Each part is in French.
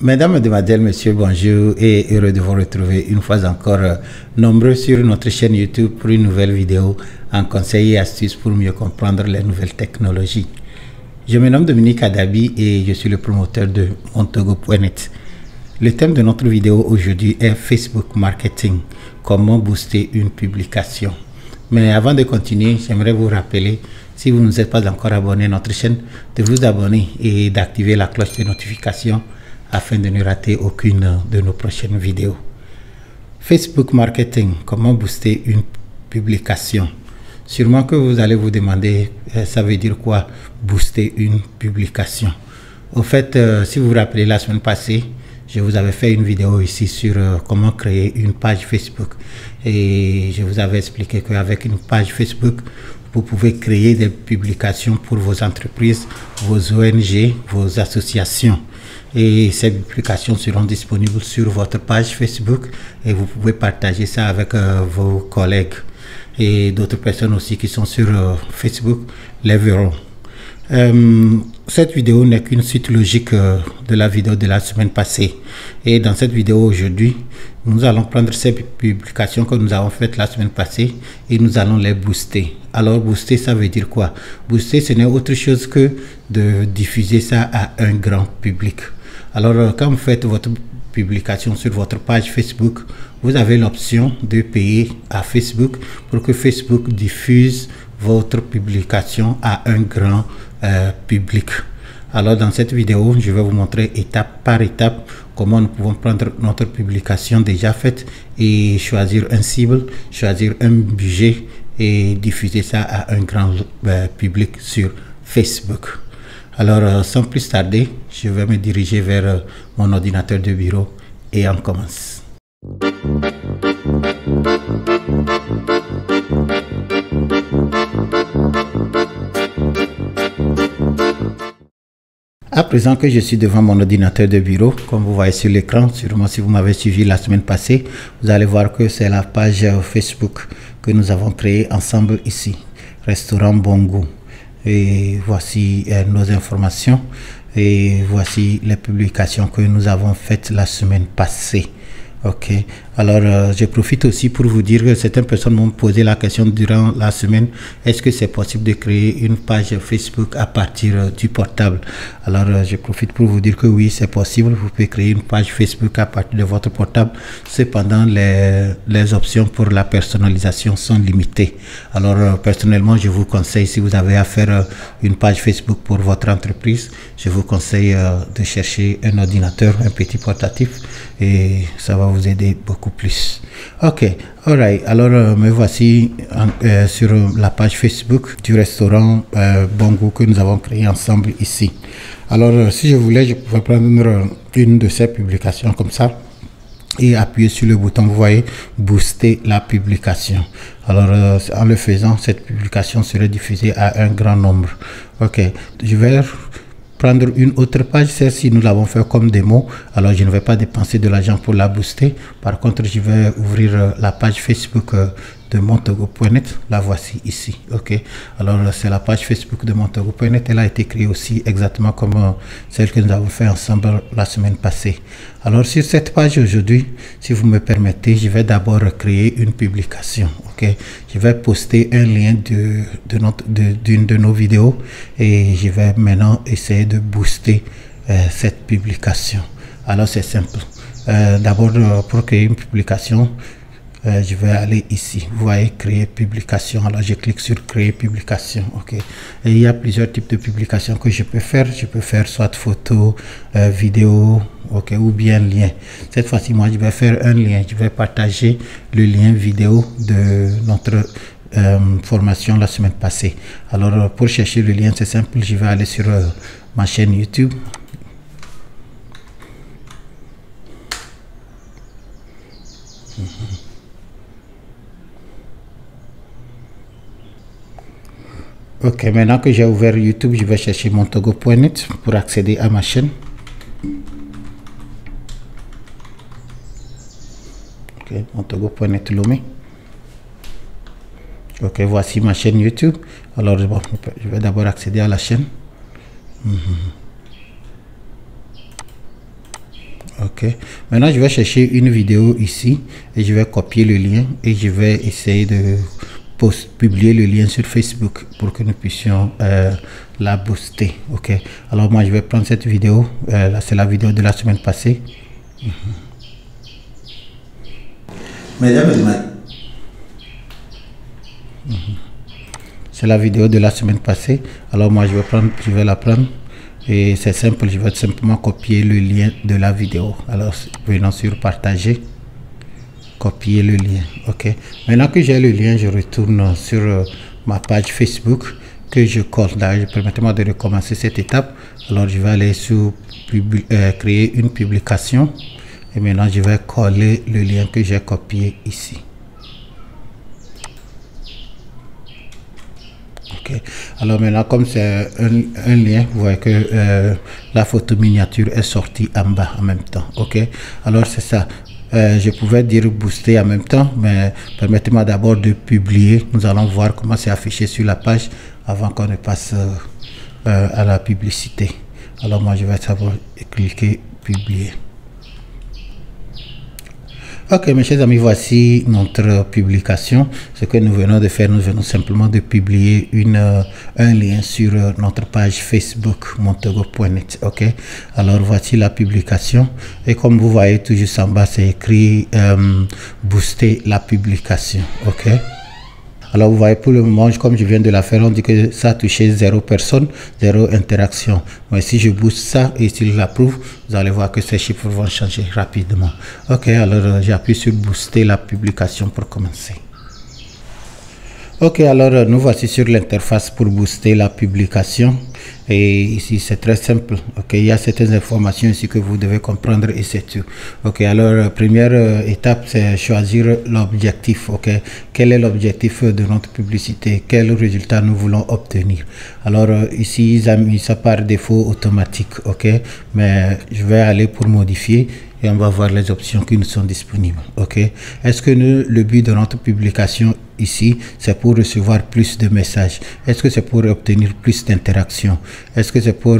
Mesdames, Mesdemoiselles, Messieurs, bonjour et heureux de vous retrouver une fois encore nombreux sur notre chaîne YouTube pour une nouvelle vidéo en conseils et astuces pour mieux comprendre les nouvelles technologies. Je me nomme Dominique Adabi et je suis le promoteur de Montogo.net. Le thème de notre vidéo aujourd'hui est Facebook Marketing, comment booster une publication. Mais avant de continuer, j'aimerais vous rappeler, si vous ne êtes pas encore abonné à notre chaîne, de vous abonner et d'activer la cloche de notification afin de ne rater aucune de nos prochaines vidéos. Facebook Marketing, comment booster une publication. Sûrement que vous allez vous demander, ça veut dire quoi booster une publication? Au fait, si vous vous rappelez la semaine passée, je vous avais fait une vidéo ici sur comment créer une page Facebook. Et je vous avais expliqué qu'avec une page Facebook, vous pouvez créer des publications pour vos entreprises, vos ONG, vos associations. Et ces publications seront disponibles sur votre page Facebook et vous pouvez partager ça avec vos collègues et d'autres personnes aussi qui sont sur Facebook les verront. Cette vidéo n'est qu'une suite logique de la vidéo de la semaine passée. Et dans cette vidéo aujourd'hui, nous allons prendre ces publications que nous avons faites la semaine passée et nous allons les booster. Alors booster, ça veut dire quoi? Booster, ce n'est autre chose que de diffuser ça à un grand public. Alors quand vous faites votre publication sur votre page Facebook, vous avez l'option de payer à Facebook pour que Facebook diffuse votre publication à un grand public. Alors dans cette vidéo, je vais vous montrer étape par étape comment nous pouvons prendre notre publication déjà faite et choisir un cible, choisir un budget et diffuser ça à un grand public sur Facebook. Alors sans plus tarder, je vais me diriger vers mon ordinateur de bureau et on commence. À présent que je suis devant mon ordinateur de bureau, comme vous voyez sur l'écran, sûrement si vous m'avez suivi la semaine passée, vous allez voir que c'est la page Facebook que nous avons créée ensemble ici, Restaurant Bon Goût. Et voici nos informations et voici les publications que nous avons faites la semaine passée. Ok, alors je profite aussi pour vous dire que certaines personnes m'ont posé la question durant la semaine, est-ce que c'est possible de créer une page Facebook à partir du portable? Alors je profite pour vous dire que oui, c'est possible, vous pouvez créer une page Facebook à partir de votre portable. Cependant, les options pour la personnalisation sont limitées. Alors personnellement, je vous conseille, si vous avez à faire une page Facebook pour votre entreprise, je vous conseille de chercher un ordinateur, un petit portatif, et ça va vous aider beaucoup plus. Ok, alright, alors me voici sur la page Facebook du restaurant Bon Goût que nous avons créé ensemble ici. Alors si je voulais, je pouvais prendre une de ces publications comme ça et appuyer sur le bouton, vous voyez, booster la publication. Alors en le faisant, cette publication serait diffusée à un grand nombre. Ok, je vais prendre une autre page, celle-ci nous l'avons fait comme démo, alors je ne vais pas dépenser de l'argent pour la booster. Par contre, je vais ouvrir la page Facebook de Montogo.net, la voici ici. Ok, alors c'est la page Facebook de Montogo.net, elle a été créée aussi exactement comme celle que nous avons fait ensemble la semaine passée. Alors sur cette page aujourd'hui, si vous me permettez, je vais d'abord créer une publication. Ok, je vais poster un lien d'une de nos vidéos et je vais maintenant essayer de booster cette publication. Alors c'est simple. D'abord pour créer une publication, je vais aller ici, vous voyez, créer publication. Alors je clique sur créer publication. Ok, et il y a plusieurs types de publications que je peux faire. Je peux faire soit photo, vidéo, ok, ou bien lien. Cette fois-ci, moi je vais faire un lien, je vais partager le lien vidéo de notre formation la semaine passée. Alors pour chercher le lien, c'est simple, je vais aller sur ma chaîne YouTube. Ok, maintenant que j'ai ouvert YouTube, je vais chercher Montogo.net pour accéder à ma chaîne. Ok, Montogo.net Lomé. Ok, voici ma chaîne YouTube. Alors bon, je vais d'abord accéder à la chaîne. Ok, maintenant je vais chercher une vidéo ici et je vais copier le lien et je vais essayer de publier le lien sur Facebook pour que nous puissions la booster. Ok, alors moi je vais prendre cette vidéo, là c'est la vidéo de la semaine passée. C'est la vidéo de la semaine passée. Alors moi je vais la prendre et c'est simple, je vais simplement copier le lien de la vidéo. Alors venons sur partager, copier le lien. Ok, maintenant que j'ai le lien, je retourne sur ma page Facebook que je colle. Permettez-moi de recommencer cette étape. Alors je vais aller sur créer une publication et maintenant je vais coller le lien que j'ai copié ici. Ok, alors maintenant comme c'est un lien, vous voyez que la photo miniature est sortie en bas en même temps. Ok, alors c'est ça. Je pouvais dire booster en même temps, mais permettez-moi d'abord de publier. Nous allons voir comment c'est affiché sur la page avant qu'on ne passe à la publicité. Alors moi je vais savoir cliquer publier. Ok mes chers amis, voici notre publication. Ce que nous venons de faire, nous venons simplement de publier un lien sur notre page Facebook montego.net. Ok, alors voici la publication et comme vous voyez tout juste en bas c'est écrit booster la publication. Ok, alors vous voyez pour le moment, comme je viens de la faire, on dit que ça a touché 0 personnes, 0 interaction. Mais si je booste ça et s'il l'approuve, vous allez voir que ces chiffres vont changer rapidement. Ok, alors j'appuie sur booster la publication pour commencer. Ok, alors nous voici sur l'interface pour booster la publication. Et ici c'est très simple. Ok, il y a certaines informations ici que vous devez comprendre et c'est tout. Ok, alors première étape c'est choisir l'objectif. Ok, quel est l'objectif de notre publicité, quel résultat nous voulons obtenir. Alors ici ils ont mis ça par défaut automatique. Ok, mais je vais aller pour modifier et on va voir les options qui nous sont disponibles. Ok, est-ce que le but de notre publication ici c'est pour recevoir plus de messages? Est-ce que c'est pour obtenir plus d'interactions? Est-ce que c'est pour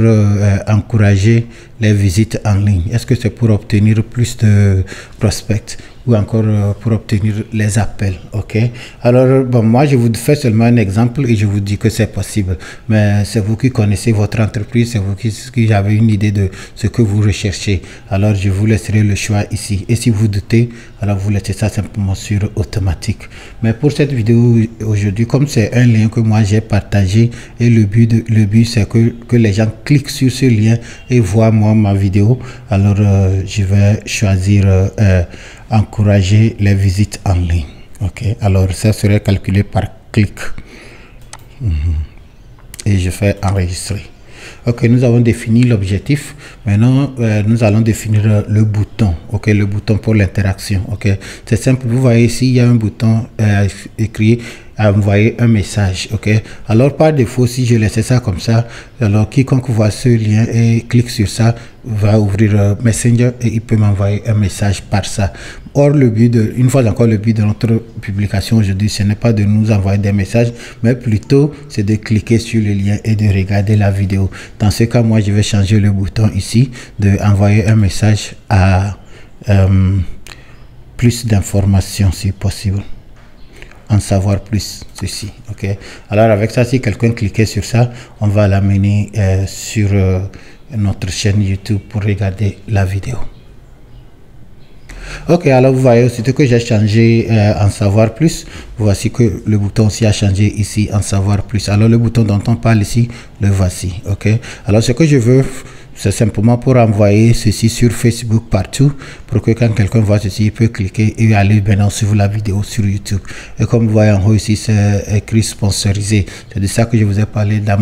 encourager les visites en ligne? Est-ce que c'est pour obtenir plus de prospects ou encore pour obtenir les appels? Ok, alors bon, moi je vous fais seulement un exemple et je vous dis que c'est possible, mais c'est vous qui connaissez votre entreprise, c'est vous qui avez une idée de ce que vous recherchez. Alors je vous laisserai le choix ici et si vous doutez, alors vous laissez ça simplement sur automatique. Mais pour cette vidéo aujourd'hui, comme c'est un lien que moi j'ai partagé et le but c'est que les gens cliquent sur ce lien et voient ma vidéo, alors je vais choisir encourager les visites en ligne. Ok, alors ça serait calculé par clic et je fais enregistrer. Ok, nous avons défini l'objectif. Maintenant, nous allons définir le bouton. Ok, le bouton pour l'interaction. Ok, c'est simple. Vous voyez ici, il y a un bouton écrit à envoyer un message. Ok, alors par défaut, si je laissais ça comme ça, alors quiconque voit ce lien et clique sur ça va ouvrir Messenger et il peut m'envoyer un message par ça. Or, une fois encore, le but de notre publication aujourd'hui, ce n'est pas de nous envoyer des messages, mais plutôt c'est de cliquer sur le lien et de regarder la vidéo. Dans ce cas, moi, je vais changer le bouton ici, de envoyer un message à plus d'informations si possible. En savoir plus, ceci. Ok, alors avec ça, si quelqu'un cliquait sur ça, on va l'amener sur notre chaîne YouTube pour regarder la vidéo. Ok, alors vous voyez aussi que j'ai changé en savoir plus. Voici que le bouton aussi a changé ici en savoir plus. Alors le bouton dont on parle ici, le voici. Ok, alors ce que je veux, c'est simplement pour envoyer ceci sur Facebook partout, pour que quand quelqu'un voit ceci, il peut cliquer et aller maintenant suivre la vidéo sur YouTube. Et comme vous voyez en haut ici, c'est écrit sponsorisé. C'est de ça que je vous ai parlé dans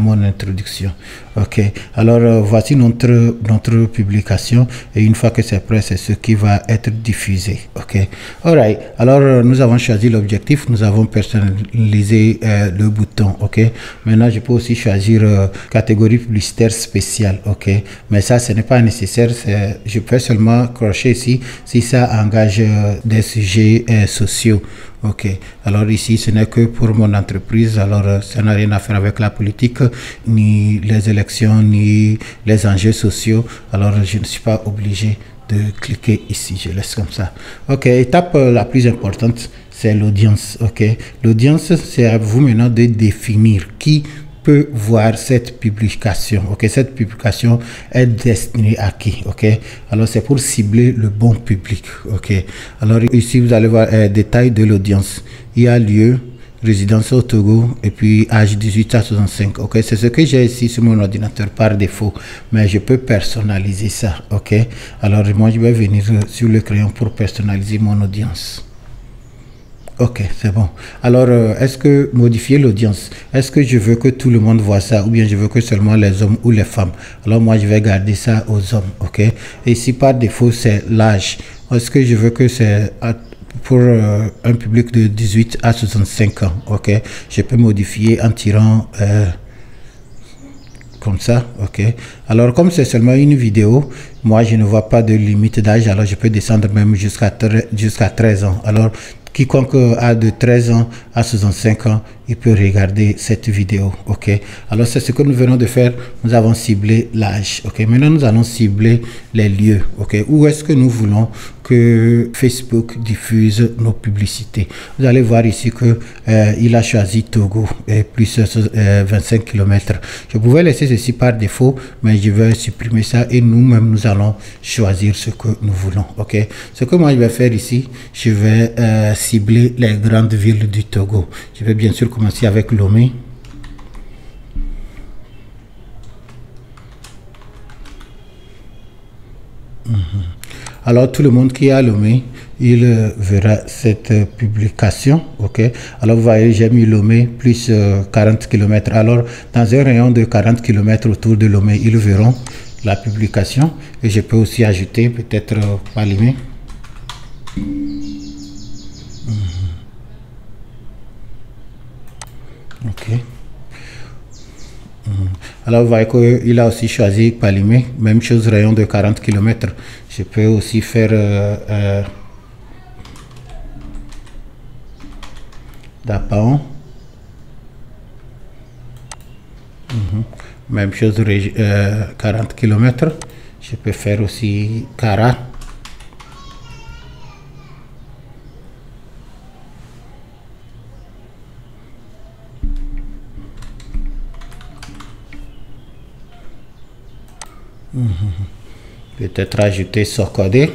mon introduction. Ok, alors voici notre publication et une fois que c'est prêt, c'est ce qui va être diffusé. Ok, alright. Alors nous avons choisi l'objectif, nous avons personnalisé le bouton. Ok, maintenant je peux aussi choisir catégorie publicitaire spéciale. ok. Mais ça, ce n'est pas nécessaire. Je peux seulement crocher ici si ça engage des sujets sociaux. Ok, alors ici ce n'est que pour mon entreprise, alors ça n'a rien à faire avec la politique, ni les élections, ni les enjeux sociaux, alors je ne suis pas obligé de cliquer ici, je laisse comme ça. Ok, étape la plus importante, c'est l'audience. Ok, l'audience, c'est à vous maintenant de définir qui peut voir cette publication. Ok, cette publication est destinée à qui? Ok, alors c'est pour cibler le bon public. Ok, alors ici vous allez voir détail de l'audience. Il y a lieu, résidence au Togo et puis âge 18 à 65. Ok, c'est ce que j'ai ici sur mon ordinateur par défaut, mais je peux personnaliser ça. Ok, alors moi je vais venir sur le crayon pour personnaliser mon audience. Ok, c'est bon. Alors, est-ce que modifier l'audience, est-ce que je veux que tout le monde voit ça ou bien je veux que seulement les hommes ou les femmes? Alors, moi, je vais garder ça aux hommes, ok? Et si par défaut, c'est l'âge, est-ce que je veux que c'est pour un public de 18 à 65 ans, ok? Je peux modifier en tirant comme ça, ok? Alors, comme c'est seulement une vidéo, moi, je ne vois pas de limite d'âge, alors je peux descendre même jusqu'à 13 ans. Alors, quiconque a de 13 ans à 65 ans, il peut regarder cette vidéo. Ok, alors c'est ce que nous venons de faire. Nous avons ciblé l'âge. Ok, maintenant nous allons cibler les lieux. Ok, où est-ce que nous voulons que Facebook diffuse nos publicités? Vous allez voir ici que il a choisi Togo et plus 25 km. Je pouvais laisser ceci par défaut, mais je vais supprimer ça et nous-mêmes nous allons choisir ce que nous voulons. Ok, ce que moi je vais faire ici, je vais cibler les grandes villes du Togo. Je vais bien sûr commencer avec Lomé. Alors tout le monde qui est à Lomé, il verra cette publication. Ok, alors vous voyez, j'ai mis Lomé plus 40 km. Alors dans un rayon de 40 km autour de Lomé, ils verront la publication. Et je peux aussi ajouter peut-être Palimé. Ok. Alors vous voyez qu'il a aussi choisi Palimé, même chose, rayon de 40 km. Je peux aussi faire Dapaon. Même chose, 40 km. Je peux faire aussi Kara. Peut-être ajouter Sokodé.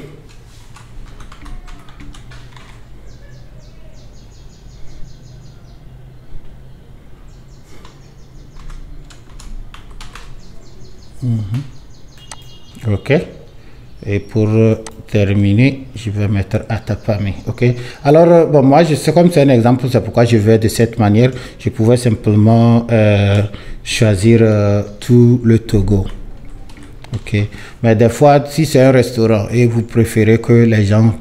Ok. Et pour terminer, je vais mettre Atapami. Ok. Alors, bon, moi, je sais comme c'est un exemple, c'est pourquoi je vais de cette manière. Je pouvais simplement choisir tout le Togo. Ok, mais des fois, si c'est un restaurant et vous préférez que les gens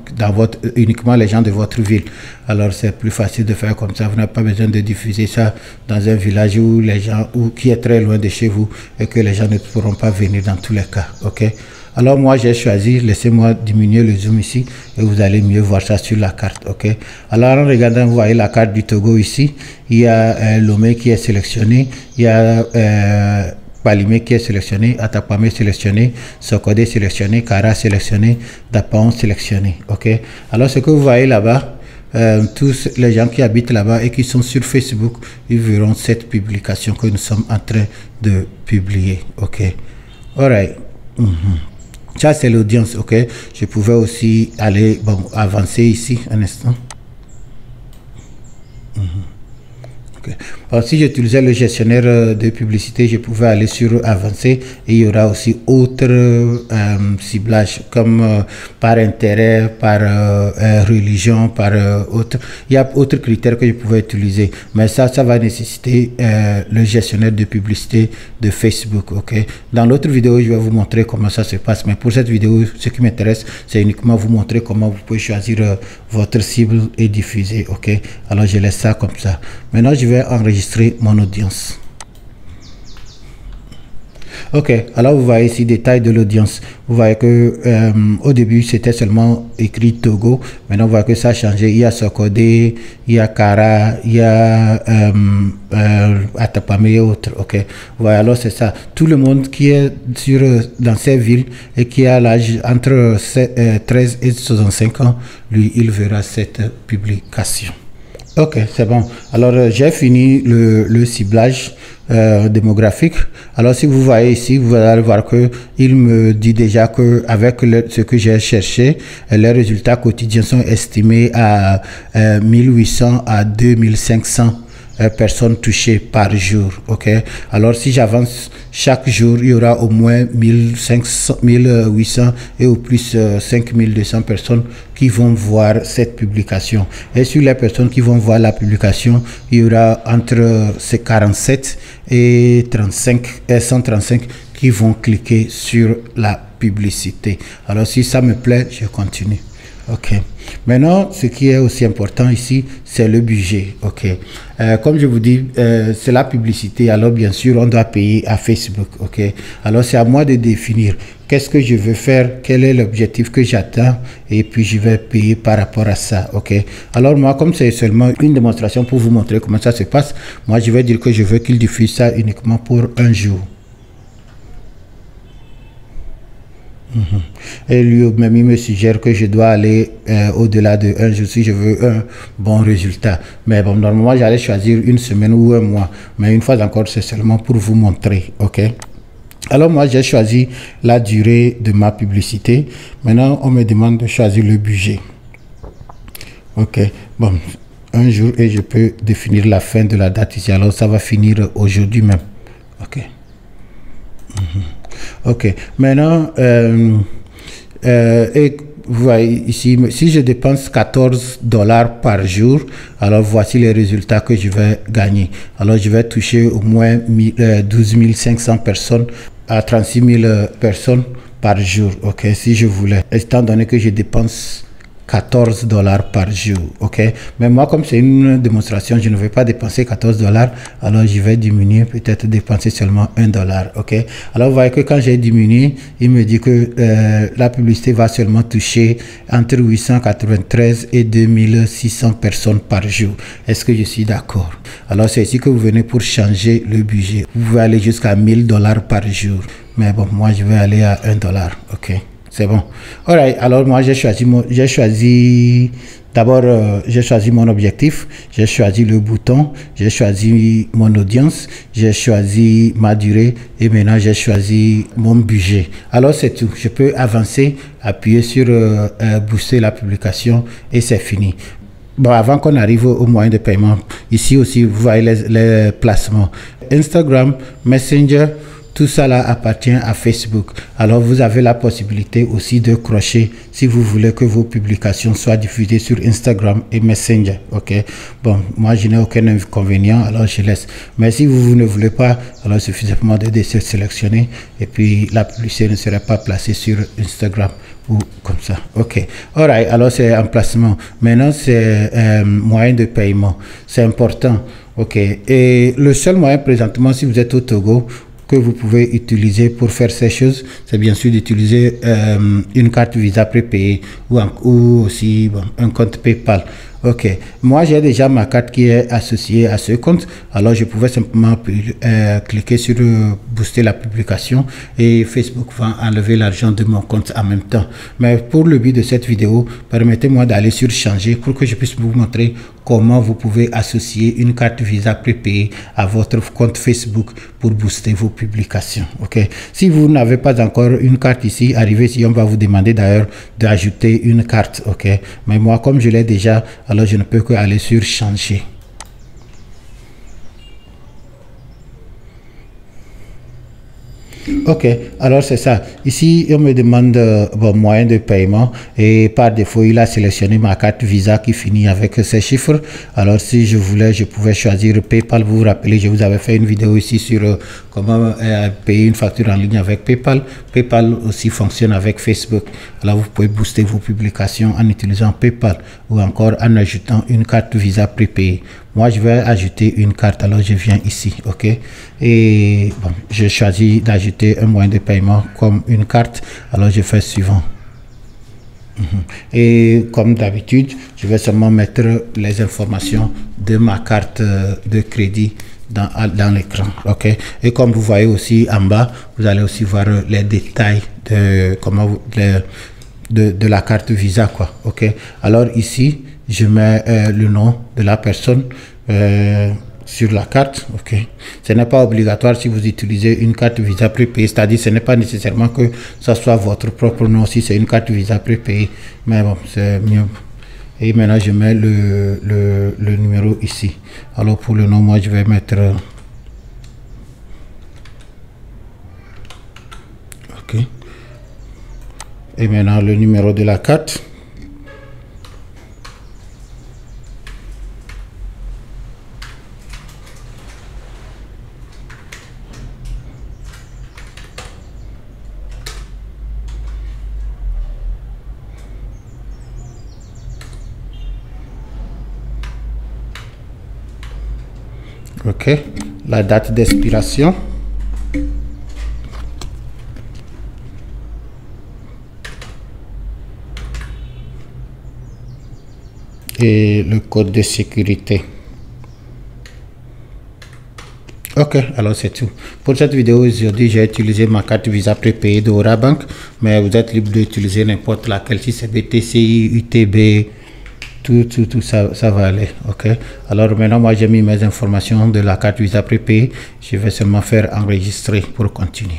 uniquement les gens de votre ville, alors c'est plus facile de faire comme ça. Vous n'avez pas besoin de diffuser ça dans un village où les gens qui est très loin de chez vous et que les gens ne pourront pas venir dans tous les cas. Ok, alors moi j'ai choisi, laissez-moi diminuer le zoom ici et vous allez mieux voir ça sur la carte. Ok, alors en regardant, vous voyez la carte du Togo ici. Il y a Lomé qui est sélectionné, il y a Palimé qui est sélectionné, Atapamé sélectionné, Sokodé sélectionné, Kara sélectionné, Dapaon sélectionné. Ok. Alors ce que vous voyez là-bas, tous les gens qui habitent là-bas et qui sont sur Facebook, ils verront cette publication que nous sommes en train de publier. Ok. Alright. Ça c'est l'audience. Ok. Je pouvais aussi aller avancer ici un instant. Okay. Alors, si j'utilisais le gestionnaire de publicité, je pouvais aller sur Avancer et il y aura aussi autres ciblages comme par intérêt, par religion, par autre. Il y a d'autres critères que je pouvais utiliser, mais ça va nécessiter le gestionnaire de publicité de Facebook. Ok. Dans l'autre vidéo, je vais vous montrer comment ça se passe, mais pour cette vidéo, ce qui m'intéresse, c'est uniquement vous montrer comment vous pouvez choisir votre cible et diffuser. Ok. Alors, je laisse ça comme ça. Maintenant, je vais enregistrer mon audience. Ok, alors vous voyez ici détail de l'audience. Vous voyez que au début c'était seulement écrit Togo. Maintenant vous voyez que ça a changé. Il y a Sokodé, il y a Kara, il y a Atapame et autres. Ok, voilà, alors c'est ça. Tout le monde qui est dans ces villes et qui a l'âge entre 13 et 65 ans, lui, il verra cette publication. Ok, c'est bon. Alors, j'ai fini le ciblage démographique. Alors, si vous voyez ici, vous allez voir que il me dit déjà que avec ce que j'ai cherché, les résultats quotidiens sont estimés à 1800 à 2500 personnes touchées par jour. Ok, alors si j'avance chaque jour, il y aura au moins 1500, 1800 et au plus 5200 personnes qui vont voir cette publication. Et sur les personnes qui vont voir la publication, il y aura entre ces 47 et 135 qui vont cliquer sur la publicité. Alors si ça me plaît, je continue. Ok. Maintenant, ce qui est aussi important ici, c'est le budget. Ok. Comme je vous dis, c'est la publicité. Alors, bien sûr, on doit payer à Facebook. Ok. Alors, c'est à moi de définir qu'est-ce que je veux faire, quel est l'objectif que j'atteins, et puis je vais payer par rapport à ça. Ok. Alors, moi, comme c'est seulement une démonstration pour vous montrer comment ça se passe, moi, je vais dire que je veux qu'il diffuse ça uniquement pour un jour. Et lui-même, il me suggère que je dois aller au-delà de un jour si je veux un bon résultat. Mais bon, normalement, j'allais choisir une semaine ou un mois. Mais une fois encore, c'est seulement pour vous montrer. Ok. Alors moi, j'ai choisi la durée de ma publicité. Maintenant, on me demande de choisir le budget. Ok. Bon, un jour et je peux définir la fin de la date ici. Alors, ça va finir aujourd'hui même. Ok. Ok, maintenant, et vous voyez ici, si je dépense $14 par jour, alors voici les résultats que je vais gagner. Alors, je vais toucher au moins 12 500 personnes à 36 000 personnes par jour, ok, si je voulais, étant donné que je dépense $14 par jour, ok. Mais moi, comme c'est une démonstration, je ne vais pas dépenser $14, alors je vais diminuer, peut-être dépenser seulement $1, ok. Alors vous voyez que quand j'ai diminué, il me dit que la publicité va seulement toucher entre 893 et 2600 personnes par jour. Est-ce que je suis d'accord? Alors c'est ici que vous venez pour changer le budget. Vous pouvez aller jusqu'à $1000 par jour, mais bon, moi je vais aller à $1, ok. C'est bon. Alright, alors moi j'ai choisi d'abord j'ai choisi mon objectif, j'ai choisi le bouton, j'ai choisi mon audience, j'ai choisi ma durée et maintenant j'ai choisi mon budget. Alors c'est tout. Je peux avancer, appuyer sur booster la publication et c'est fini. Bon, avant qu'on arrive au moyen de paiement, ici aussi vous voyez les placements. Instagram, Messenger, tout ça là appartient à Facebook. Alors vous avez la possibilité aussi de crocher si vous voulez que vos publications soient diffusées sur Instagram et Messenger. Ok. Bon, moi je n'ai aucun inconvénient, alors je laisse. Mais si vous ne voulez pas, alors il suffit simplement de sélectionner et puis la publicité ne sera pas placée sur Instagram ou comme ça. Ok. Alright. Alors c'est un placement. Maintenant c'est moyen de paiement. C'est important. Ok. Et le seul moyen présentement, si vous êtes au Togo, que vous pouvez utiliser pour faire ces choses, c'est bien sûr d'utiliser une carte Visa prépayée ou aussi un compte PayPal. Ok, moi j'ai déjà ma carte qui est associée à ce compte, alors je pouvais simplement cliquer sur booster la publication et Facebook va enlever l'argent de mon compte en même temps. Mais pour le but de cette vidéo, permettez-moi d'aller sur changer pour que je puisse vous montrer comment vous pouvez associer une carte Visa prépayée à votre compte Facebook pour booster vos publications. Ok, si vous n'avez pas encore une carte ici, arrivez ici, on va vous demander d'ailleurs d'ajouter une carte. Ok, mais moi comme je l'ai déjà, alors je ne peux que aller sur changer. Ok, alors c'est ça. Ici, on me demande moyen de paiement et par défaut, il a sélectionné ma carte Visa qui finit avec ces chiffres. Alors, si je voulais, je pouvais choisir PayPal. Vous vous rappelez, je vous avais fait une vidéo ici sur comment payer une facture en ligne avec PayPal. PayPal aussi fonctionne avec Facebook. Alors, vous pouvez booster vos publications en utilisant PayPal ou encore en ajoutant une carte Visa prépayée. Moi, je vais ajouter une carte. Alors, je viens ici, ok. Et bon, je choisis d'ajouter un moyen de paiement comme une carte. Alors, je fais suivant. Et comme d'habitude, je vais seulement mettre les informations de ma carte de crédit dans l'écran, ok. Et comme vous voyez aussi en bas, vous allez aussi voir les détails de comment de la carte Visa, quoi, ok. Alors ici, je mets le nom de la personne sur la carte, ok. Ce n'est pas obligatoire si vous utilisez une carte Visa prépayée, c'est-à-dire ce n'est pas nécessairement que ça soit votre propre nom si c'est une carte Visa prépayée, mais bon, c'est mieux. Et maintenant, je mets le numéro ici. Alors, pour le nom, moi, je vais mettre... OK. Et maintenant, le numéro de la carte. OK, la date d'expiration, et le code de sécurité. Ok, alors c'est tout. Pour cette vidéo aujourd'hui, j'ai utilisé ma carte Visa prépayée de Orabank, mais vous êtes libre d'utiliser n'importe laquelle, si c'est BTCI, UTB, tout ça va aller, ok. Alors maintenant, moi j'ai mis mes informations de la carte Visa prépayée, je vais seulement faire enregistrer pour continuer.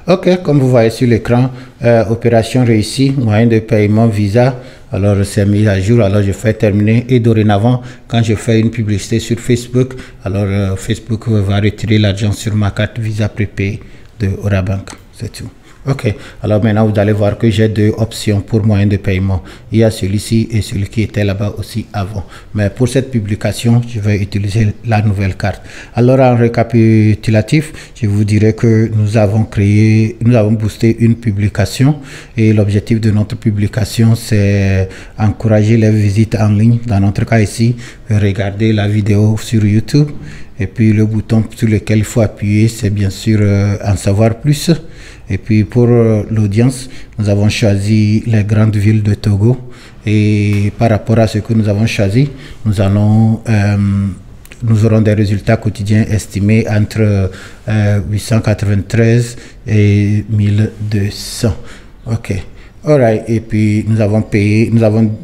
Ok, comme vous voyez sur l'écran, opération réussie, moyen de paiement Visa. Alors c'est mis à jour, alors je fais terminer, et dorénavant quand je fais une publicité sur Facebook, alors Facebook va retirer l'argent sur ma carte Visa prépayée de Orabank, c'est tout. Ok, alors maintenant vous allez voir que j'ai deux options pour moyen de paiement. Il y a celui-ci et celui qui était là-bas aussi avant. Mais pour cette publication, je vais utiliser la nouvelle carte. Alors en récapitulatif, je vous dirais que nous avons boosté une publication et l'objectif de notre publication, c'est encourager les visites en ligne. Dans notre cas ici, regarder la vidéo sur YouTube. Et puis le bouton sur lequel il faut appuyer, c'est bien sûr en savoir plus. Et puis pour l'audience, nous avons choisi les grandes villes de Togo. Et par rapport à ce que nous avons choisi, nous aurons des résultats quotidiens estimés entre 893 et 1200. Ok. Alright. Et puis nous avons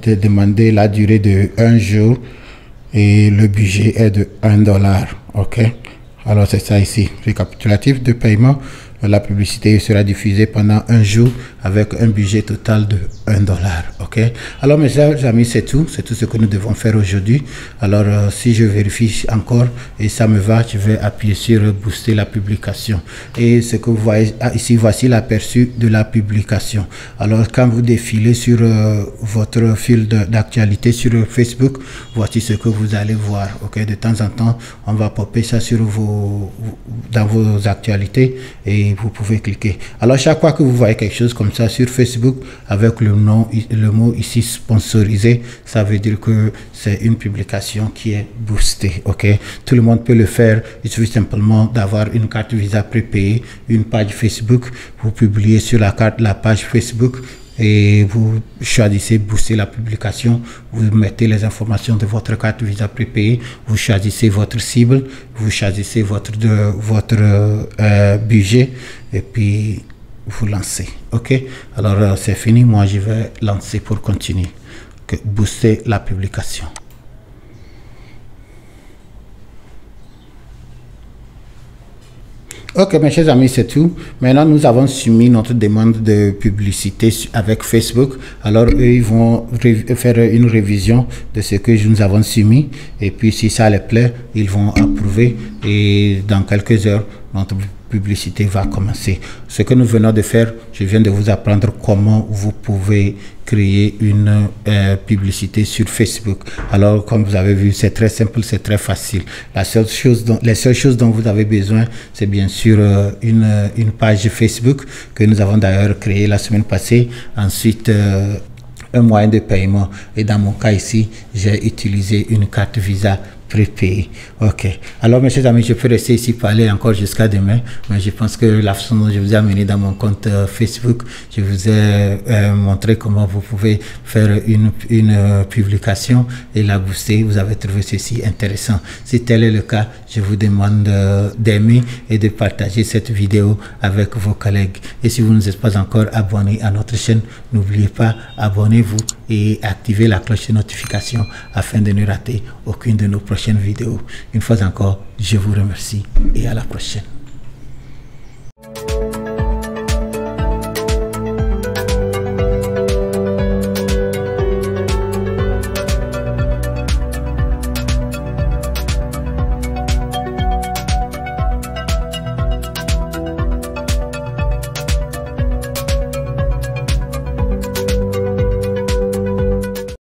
demandé la durée de 1 jour et le budget est de $1. Ok. Alors c'est ça ici, récapitulatif de paiement. La publicité sera diffusée pendant 1 jour avec un budget total de $1. Ok. Alors mes chers amis, c'est tout ce que nous devons faire aujourd'hui. Alors si je vérifie encore et ça me va, je vais appuyer sur booster la publication. Et ce que vous voyez ici, voici l'aperçu de la publication. Alors quand vous défilez sur votre fil d'actualité sur Facebook, voici ce que vous allez voir. Ok. De temps en temps, on va popper ça sur dans vos actualités et vous pouvez cliquer. Alors chaque fois que vous voyez quelque chose comme ça sur Facebook avec le mot ici sponsorisé, ça veut dire que c'est une publication qui est boostée. Ok, tout le monde peut le faire. Il suffit simplement d'avoir une carte Visa prépayée, une page Facebook. Vous publiez sur la page Facebook et vous choisissez booster la publication, vous mettez les informations de votre carte Visa prépayée, vous choisissez votre cible, vous choisissez votre budget et puis vous lancez. Ok, alors c'est fini, moi je vais lancer pour continuer. Booster la publication. Ok, mes chers amis, c'est tout. Maintenant, nous avons soumis notre demande de publicité avec Facebook. Alors, eux, ils vont faire une révision de ce que nous avons soumis. Et puis, si ça les plaît, ils vont approuver. Et dans quelques heures, notre publicité va commencer. Ce que nous venons de faire, je viens de vous apprendre comment vous pouvez créer une publicité sur Facebook. Alors, comme vous avez vu, c'est très simple, c'est très facile. Les seules choses dont vous avez besoin, c'est bien sûr une page Facebook que nous avons d'ailleurs créée la semaine passée. Ensuite, un moyen de paiement. Et dans mon cas ici, j'ai utilisé une carte Visa prépayée. Ok. Alors, mes chers amis, je peux rester ici parler encore jusqu'à demain, mais je pense que la façon dont je vous ai amené dans mon compte Facebook, je vous ai montré comment vous pouvez faire une publication et la booster. Vous avez trouvé ceci intéressant. Si tel est le cas, je vous demande d'aimer et de partager cette vidéo avec vos collègues. Et si vous ne êtes pas encore abonné à notre chaîne, n'oubliez pas, abonnez-vous et activez la cloche de notification afin de ne rater aucune de nos prochaines vidéos. Une fois encore, je vous remercie et à la prochaine.